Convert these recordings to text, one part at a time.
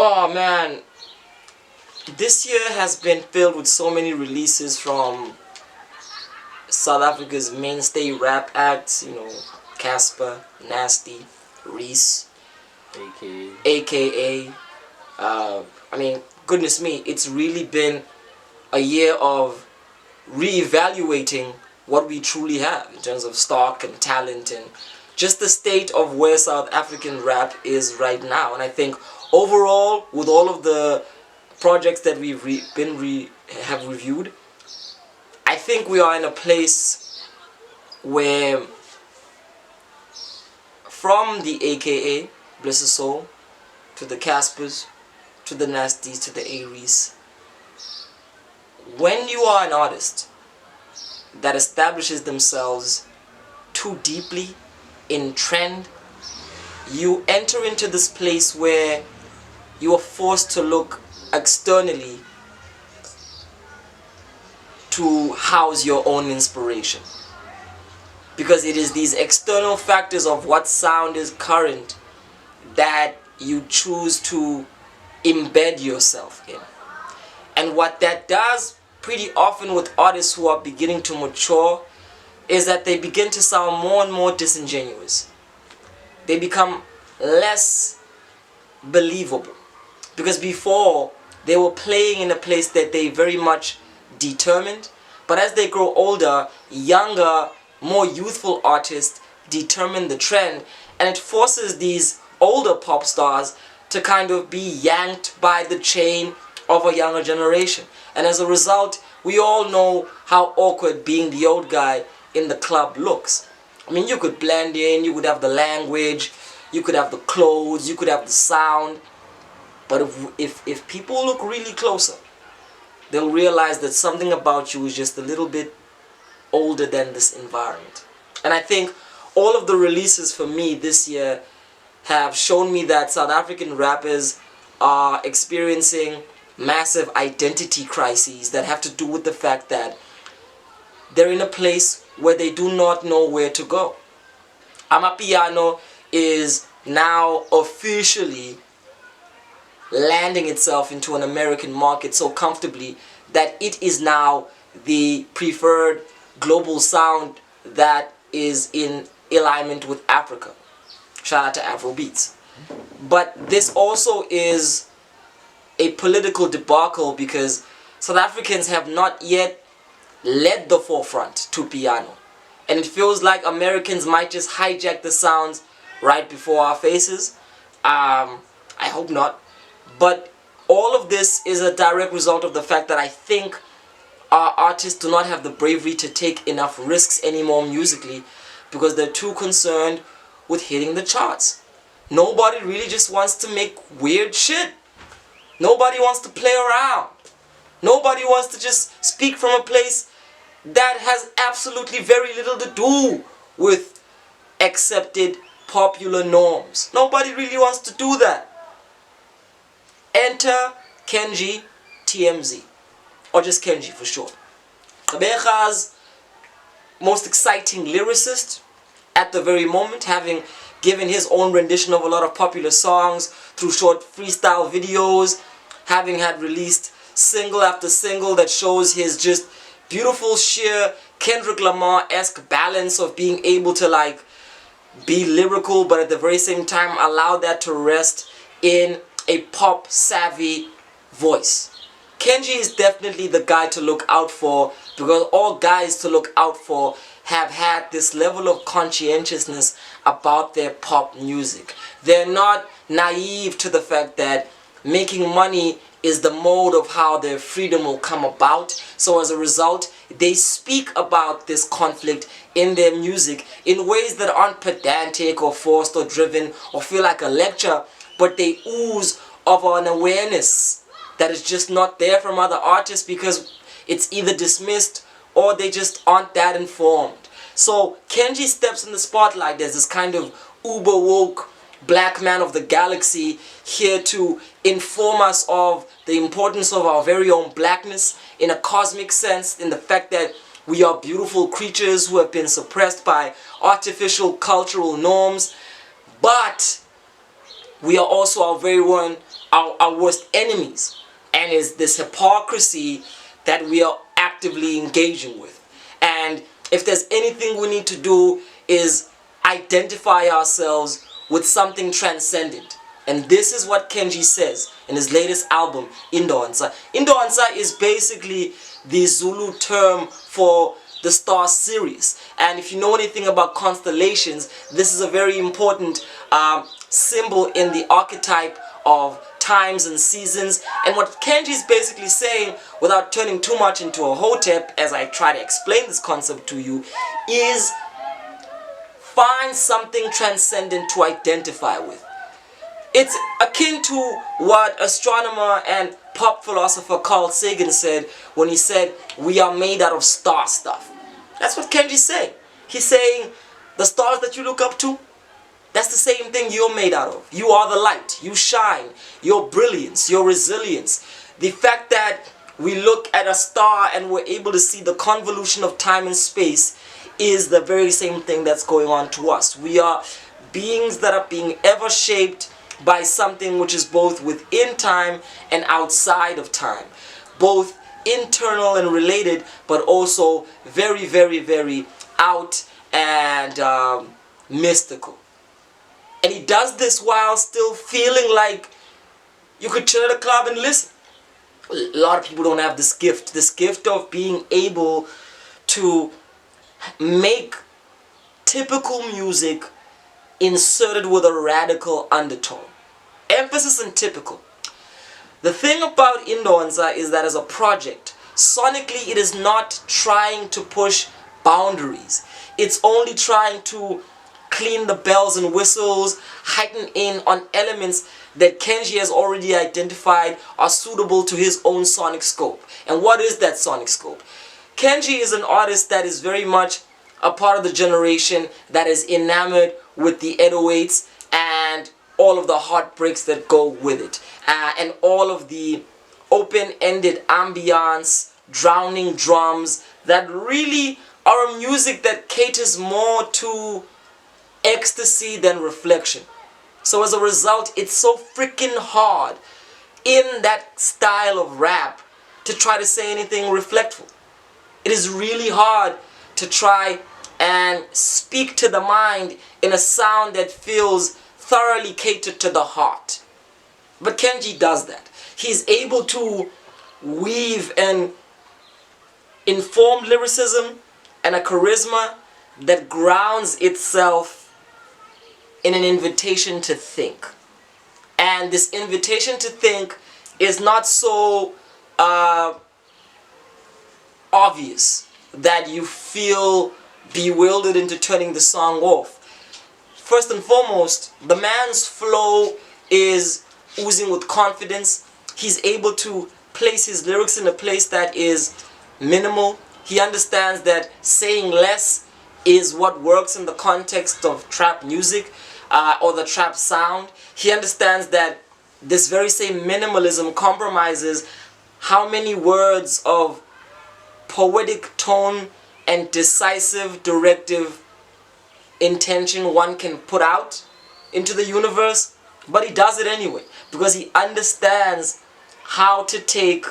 Oh man, this year has been filled with so many releases from South Africa's mainstay rap acts, Casper, Nasty, Reese, aka I mean, goodness me, it's really been a year of reevaluating what we truly have in terms of stock and talent and just the state of where South African rap is right now. And I think overall, with all of the projects that we've have reviewed, I think we are in a place where, from the AKA, Bless His Soul, to the Caspers, to the Nasties, to the Aries, when you are an artist that establishes themselves too deeply in trend, you enter into this place where you are forced to look externally to house your own inspiration, because it is these external factors of what sound is current that you choose to embed yourself in. And what that does pretty often with artists who are beginning to mature is that they begin to sound more and more disingenuous. They become less believable, because before they were playing in a place that they very much determined, but as they grow older, younger, more youthful artists determine the trend, and it forces these older pop stars to kind of be yanked by the chain of a younger generation. And as a result, we all know how awkward being the old guy in the club looks. I mean, you could blend in, you could have the language, you could have the clothes, you could have the sound, but if people look really closer, they'll realize that something about you is just a little bit older than this environment. And I think all of the releases for me this year have shown me that South African rappers are experiencing massive identity crises that have to do with the fact that they're in a place where they do not know where to go. Amapiano is now officially landing itself into an American market so comfortably that it is now the preferred global sound that is in alignment with Africa. Shout out to Afrobeats. But this also is a political debacle, because South Africans have not yet led the forefront to piano. And it feels like Americans might just hijack the sounds right before our faces. I hope not. But all of this is a direct result of the fact that I think our artists do not have the bravery to take enough risks anymore musically, because they're too concerned with hitting the charts. Nobody really just wants to make weird shit. Nobody wants to play around. Nobody wants to just speak from a place that has absolutely very little to do with accepted popular norms. Nobody really wants to do that. Enter Kenji TMZ, or just Kenji for short. Kabeja's most exciting lyricist at the very moment, having given his own rendition of a lot of popular songs through short freestyle videos, having had released single after single that shows his just beautiful, sheer Kendrick Lamar-esque balance of being able to be lyrical, but at the very same time allow that to rest in a pop savvy voice. Kenji is definitely the guy to look out for, because all guys to look out for have had this level of conscientiousness about their pop music. They're not naive to the fact that making money is the mode of how their freedom will come about. So as a result, they speak about this conflict in their music in ways that aren't pedantic or forced or driven or feel like a lecture, but they ooze of an awareness that is just not there from other artists, because it's either dismissed or they just aren't that informed. So Kenji steps in the spotlight as this kind of uber woke black man of the galaxy, here to inform us of the importance of our very own blackness in a cosmic sense, in the fact that we are beautiful creatures who have been suppressed by artificial cultural norms, but we are also our very own our worst enemies, and is this hypocrisy that we are actively engaging with. And if there's anything we need to do is identify ourselves with something transcendent. And this is what Kenji says in his latest album, Indonsa. Indonsa is basically the Zulu term for the star Sirius. And if you know anything about constellations, this is a very important symbol in the archetype of times and seasons. And what Kenji is basically saying, without turning too much into a hotep as I try to explain this concept to you, is find something transcendent to identify with. It's akin to what astronomer and pop philosopher Carl Sagan said when he said, we are made out of star stuff. That's what Kenji's saying. He's saying the stars that you look up to, that's the same thing you're made out of. You are the light. You shine. Your brilliance, your resilience. The fact that we look at a star and we're able to see the convolution of time and space is the very same thing that's going on to us. We are beings that are being ever shaped by something which is both within time and outside of time. Both internal and related, but also very, very, very out and mystical. And he does this while still feeling like you could chill at a club and listen. A lot of people don't have this gift of being able to make typical music inserted with a radical undertone. Emphasis on typical. The thing about Indonsa is that as a project, sonically it is not trying to push boundaries. It's only trying to clean the bells and whistles, heighten in on elements that Kenji has already identified are suitable to his own sonic scope. And what is that sonic scope? Kenji is an artist that is very much a part of the generation that is enamored with the 808s and all of the heartbreaks that go with it. And all of the open-ended ambience, drowning drums that really are a music that caters more to ecstasy than reflection. So as a result, it's so freaking hard in that style of rap to try to say anything reflectful. It is really hard to try and speak to the mind in a sound that feels thoroughly catered to the heart. But Kenji does that. He's able to weave an informed lyricism and a charisma that grounds itself in an invitation to think. And this invitation to think is not so obvious that you feel bewildered into turning the song off. First and foremost, the man's flow is oozing with confidence. He's able to place his lyrics in a place that is minimal. He understands that saying less is what works in the context of trap music or the trap sound. He understands that this very same minimalism compromises how many words of poetic tone and decisive directive intention one can put out into the universe, but he does it anyway because he understands how to take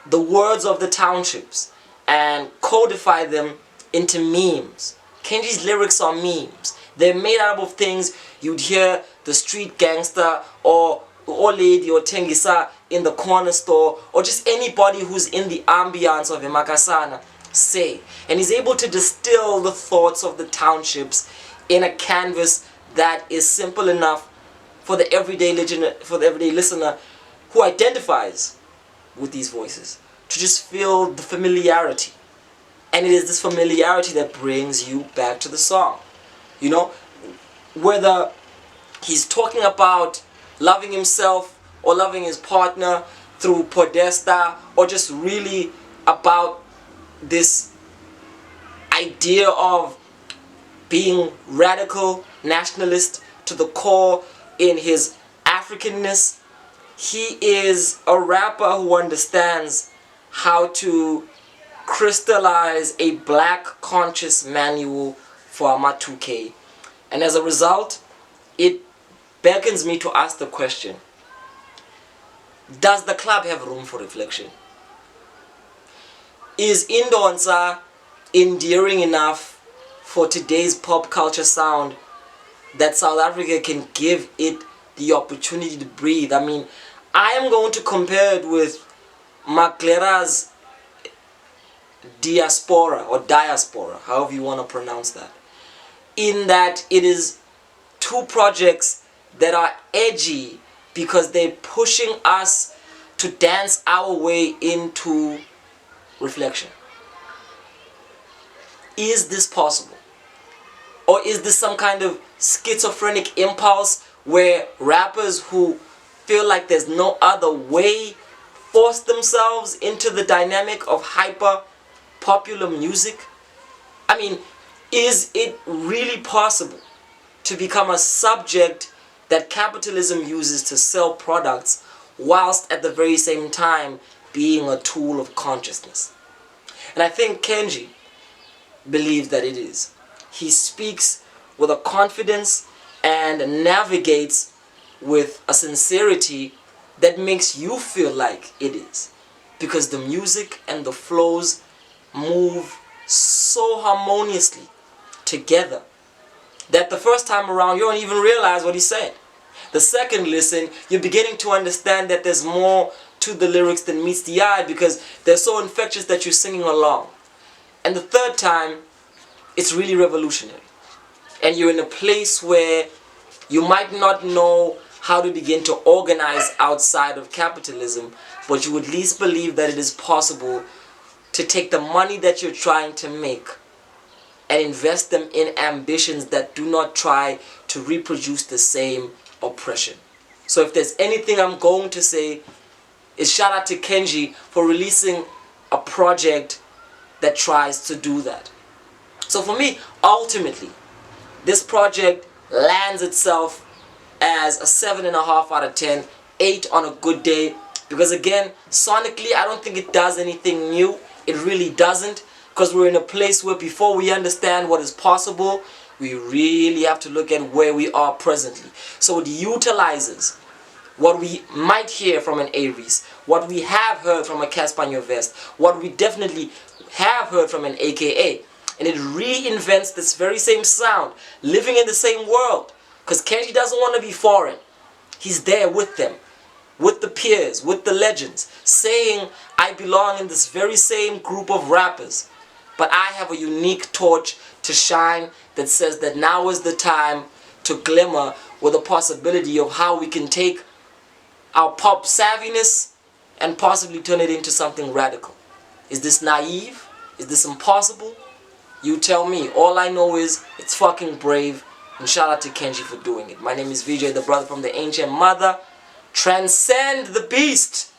the words of the townships and codify them into memes. Kenji's lyrics are memes. They're made out of things you'd hear the street gangster or old lady or Tengisa in the corner store or just anybody who's in the ambience of Emakasana say. And he's able to distill the thoughts of the townships in a canvas that is simple enough for the everyday listener who identifies with these voices to just feel the familiarity. And it is this familiarity that brings you back to the song. You know, whether he's talking about loving himself or loving his partner through Podesta, or just really about this idea of being radical nationalist to the core in his Africanness. He is a rapper who understands how to crystallize a black conscious manual for Amatuke. And as a result, it beckons me to ask the question, Does the club have room for reflection? Is Indonsa endearing enough for today's pop culture sound that South Africa can give it the opportunity to breathe? I mean, I am going to compare it with Maklera's diaspora, or diaspora, however you want to pronounce that, in that it is two projects that are edgy because they're pushing us to dance our way into reflection. Is this possible? Or is this some kind of schizophrenic impulse where rappers who feel like there's no other way force themselves into the dynamic of hyper popular music? I mean, is it really possible to become a subject that capitalism uses to sell products whilst at the very same time being a tool of consciousness? And I think Kenji believes that it is. He speaks with a confidence and navigates with a sincerity that makes you feel like it is, because the music and the flows move so harmoniously together that the first time around you don't even realize what he said. The second listen, you're beginning to understand that there's more to the lyrics than meets the eye because they're so infectious that you're singing along. And the third time, it's really revolutionary. And you're in a place where you might not know how to begin to organize outside of capitalism, but you at least believe that it is possible to take the money that you're trying to make and invest them in ambitions that do not try to reproduce the same oppression. So if there's anything I'm going to say, is shout out to Kenji for releasing a project that tries to do that. So for me, ultimately, this project lands itself as a 7.5 out of 10, 8 on a good day, because again, sonically, I don't think it does anything new. It really doesn't, because we're in a place where before we understand what is possible, we really have to look at where we are presently. So it utilizes what we might hear from an Aries, what we have heard from a Caspanyo Vest, what we definitely have heard from an AKA, and it reinvents this very same sound, living in the same world, because Kenji doesn't want to be foreign. He's there with them, with the peers, with the legends, saying, I belong in this very same group of rappers, but I have a unique torch to shine that says that now is the time to glimmer with the possibility of how we can take our pop savviness and possibly turn it into something radical. Is this naive? Is this impossible? You tell me. All I know is it's fucking brave, and shout out to Kenji for doing it. My name is VJ, the brother from the ancient mother. Transcend the beast!